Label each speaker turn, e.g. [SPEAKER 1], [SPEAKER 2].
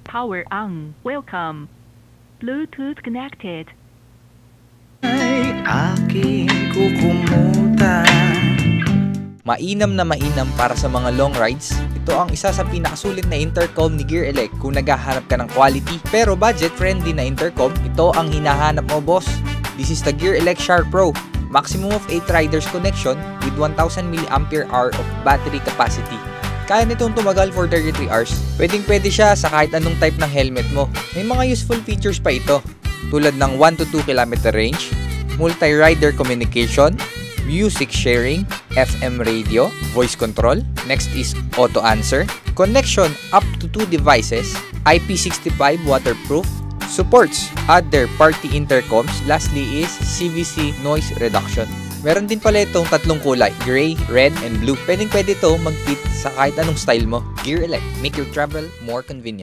[SPEAKER 1] Power ang. Welcome. Bluetooth connected.
[SPEAKER 2] Ay aking kukumutan.
[SPEAKER 3] Mainam na mainam para sa mga long rides. Ito ang isa sa pinakasulit na intercom ni Gear Elect kung naghahanap ka ng quality pero budget-friendly na intercom. Ito ang hinahanap mo, boss. This is the Gear Elect Sharp Pro. Maximum of 8 riders connection with 1000 mAh of battery capacity. Kaya nitong tumagal for 33 hours. Pwedeng-pwede siya sa kahit anong type ng helmet mo. May mga useful features pa ito, tulad ng 1 to 2 km range, multi-rider communication, music sharing, FM radio, voice control. Next is auto answer, connection up to 2 devices, IP65 waterproof, supports other party intercoms. Lastly is CVC noise reduction. Meron din pala itong tatlong kulay, gray, red, and blue. Pwedeng-pwede ito mag-fit sa kahit anong style mo. Gear Elect, make your travel more convenient.